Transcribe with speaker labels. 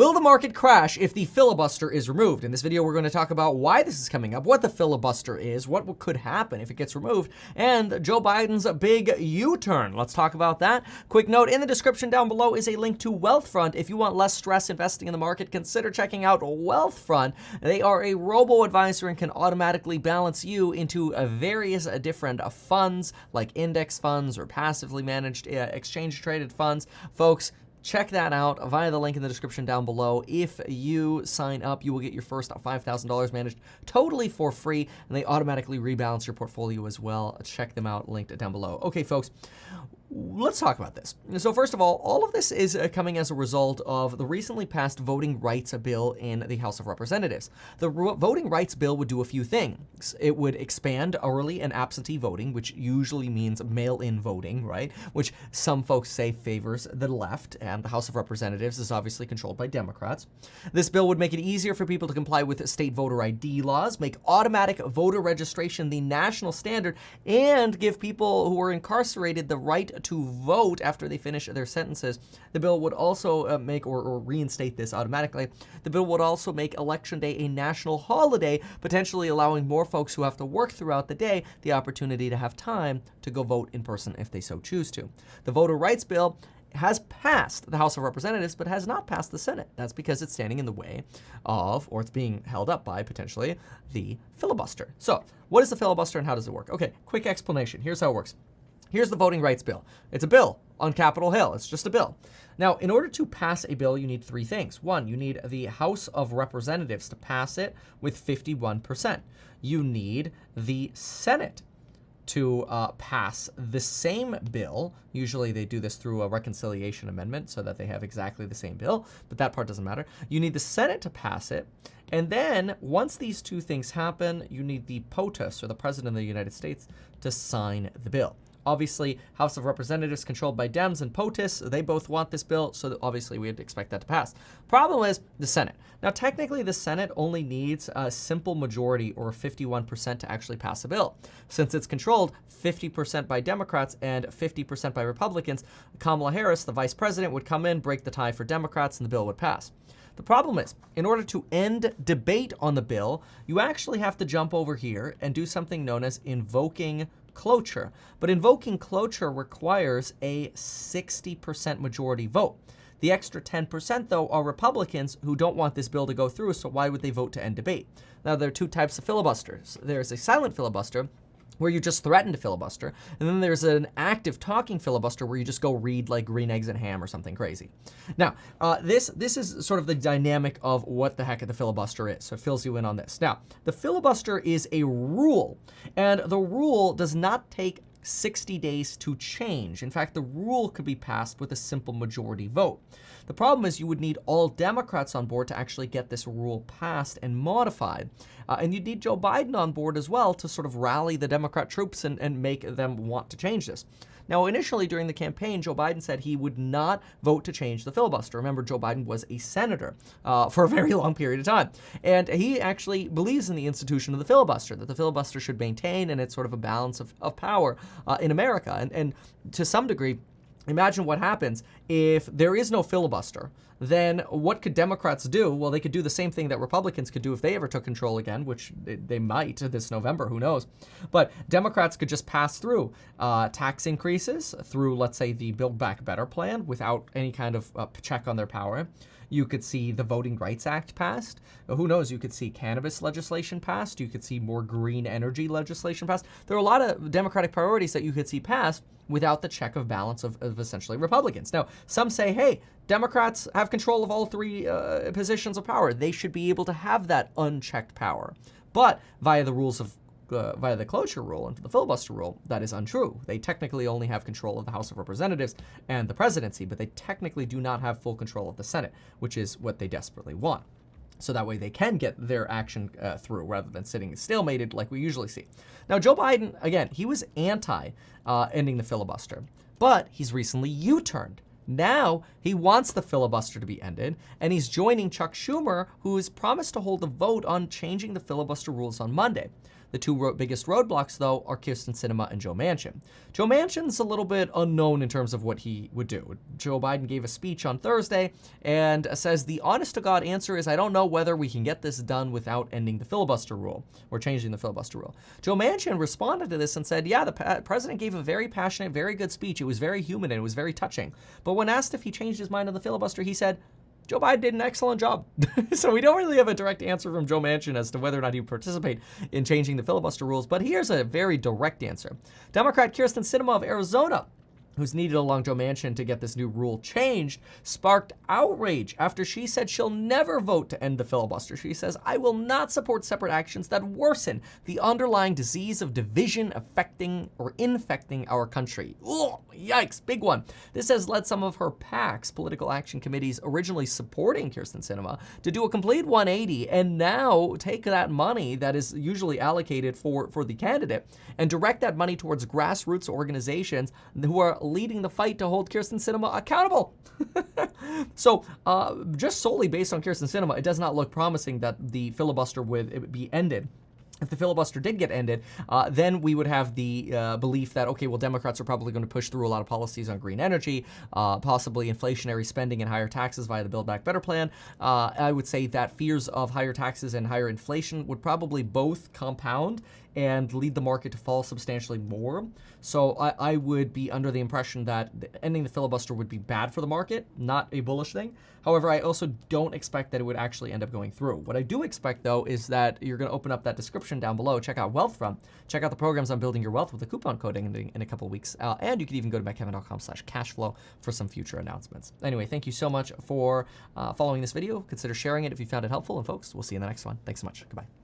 Speaker 1: Will the market crash if the filibuster is removed? In this video, we're going to talk about why this is coming up, what the filibuster is, what could happen if it gets removed, and Joe Biden's big U-turn. Let's talk about that. Quick note, in the description down below is a link to Wealthfront. If you want less stress investing in the market, consider checking out Wealthfront. They are a robo-advisor and can automatically balance you into various different funds, like index funds or passively managed exchange-traded funds. Folks, check that out via the link in the description down below. If you sign up, you will get your first $5,000 managed totally for free, and they automatically rebalance your portfolio as well. Check them out, linked down below. Okay, folks, let's talk about this. So first of all of this is coming as a result of the recently passed voting rights bill in the House of Representatives. The voting rights bill would do a few things. It would expand early and absentee voting, which usually means mail-in voting, right? Which some folks say favors the left, and the House of Representatives is obviously controlled by Democrats. This bill would make it easier for people to comply with state voter ID laws, make automatic voter registration the national standard, and give people who are incarcerated the right to vote after they finish their sentences. The bill would also make or reinstate this automatically. The bill would also make Election Day a national holiday, potentially allowing more folks who have to work throughout the day the opportunity to have time to go vote in person if they so choose to. The voter rights bill has passed the House of Representatives, but has not passed the Senate. That's because it's standing in the way of, or it's being held up by, potentially, the filibuster. So, what is the filibuster and how does it work? Okay, quick explanation. Here's how it works. Here's the voting rights bill. It's a bill on Capitol Hill. It's just a bill. Now, in order to pass a bill, you need three things. One, you need the House of Representatives to pass it with 51%. You need the Senate to pass the same bill. Usually they do this through a reconciliation amendment so that they have exactly the same bill, but that part doesn't matter. You need the Senate to pass it. And then once these two things happen, you need the POTUS, or the President of the United States, to sign the bill. Obviously, House of Representatives controlled by Dems and POTUS, they both want this bill, so obviously we'd expect that to pass. Problem is the Senate. Now, technically, the Senate only needs a simple majority, or 51%, to actually pass a bill. Since it's controlled 50% by Democrats and 50% by Republicans, Kamala Harris, the vice president, would come in, break the tie for Democrats, and the bill would pass. The problem is, in order to end debate on the bill, you actually have to jump over here and do something known as invoking cloture. But invoking cloture requires a 60% majority vote. The extra 10%, though, are Republicans who don't want this bill to go through, so why would they vote to end debate? Now, there are two types of filibusters. There's a silent filibuster, where you just threaten to filibuster, and then there's an active talking filibuster where you just go read like Green Eggs and Ham or something crazy. Now, this is sort of the dynamic of what the heck the filibuster is, so it fills you in on this. Now, the filibuster is a rule, and the rule does not take 60 days to change. In fact, the rule could be passed with a simple majority vote. The problem is you would need all Democrats on board to actually get this rule passed and modified. And you'd need Joe Biden on board as well to sort of rally the Democrat troops and make them want to change this. Now, initially during the campaign, Joe Biden said he would not vote to change the filibuster. Remember, Joe Biden was a senator for a very long period of time. And he actually believes in the institution of the filibuster, that the filibuster should maintain, and it's sort of a balance of power in America. And to some degree, imagine what happens if there is no filibuster. Then what could Democrats do? Well, they could do the same thing that Republicans could do if they ever took control again, which they might this November, who knows. But Democrats could just pass through tax increases through, let's say, the Build Back Better plan without any kind of check on their power. You could see the Voting Rights Act passed. Who knows? You could see cannabis legislation passed. You could see more green energy legislation passed. There are a lot of Democratic priorities that you could see passed without the check of balance of essentially Republicans. Now, some say, hey, Democrats have control of all three positions of power. They should be able to have that unchecked power. But via the rules of via the cloture rule and the filibuster rule, that is untrue. They technically only have control of the House of Representatives and the presidency, but they technically do not have full control of the Senate, which is what they desperately want. So that way they can get their action through rather than sitting stalemated like we usually see. Now, Joe Biden, again, he was anti-ending the filibuster, but he's recently U-turned. Now he wants the filibuster to be ended, and he's joining Chuck Schumer, who has promised to hold a vote on changing the filibuster rules on Monday. The two biggest roadblocks, though, are Kyrsten Sinema and Joe Manchin. Joe Manchin's a little bit unknown in terms of what he would do. Joe Biden gave a speech on Thursday and says the honest-to-God answer is, I don't know whether we can get this done without ending the filibuster rule or changing the filibuster rule. Joe Manchin responded to this and said, yeah, the president gave a very passionate, very good speech. It was very human and it was very touching. But when asked if he changed his mind on the filibuster, he said, Joe Biden did an excellent job. So we don't really have a direct answer from Joe Manchin as to whether or not he would participate in changing the filibuster rules, but here's a very direct answer. Democrat Kyrsten Sinema of Arizona, who's needed along Joe Manchin to get this new rule changed, sparked outrage after she said she'll never vote to end the filibuster. She says, I will not support separate actions that worsen the underlying disease of division affecting or infecting our country. Ugh, yikes, big one. This has led some of her PACs, political action committees originally supporting Kyrsten Sinema, to do a complete 180 and now take that money that is usually allocated for the candidate and direct that money towards grassroots organizations who are leading the fight to hold Kyrsten Sinema accountable. So just solely based on Kyrsten Sinema, it does not look promising that the filibuster would be ended. If the filibuster did get ended, then we would have the belief that, okay, well, Democrats are probably going to push through a lot of policies on green energy, possibly inflationary spending and higher taxes via the Build Back Better plan. I would say that fears of higher taxes and higher inflation would probably both compound and lead the market to fall substantially more. So I would be under the impression that ending the filibuster would be bad for the market, not a bullish thing. However, I also don't expect that it would actually end up going through. What I do expect, though, is that you're going to open up that description down below, check out Wealthfront, check out the programs on building your wealth with a coupon code in a couple of weeks, and you can even go to mckevin.com/cashflow for some future announcements. Anyway, thank you so much for following this video. Consider sharing it if you found it helpful, and folks, we'll see you in the next one. Thanks so much. Goodbye.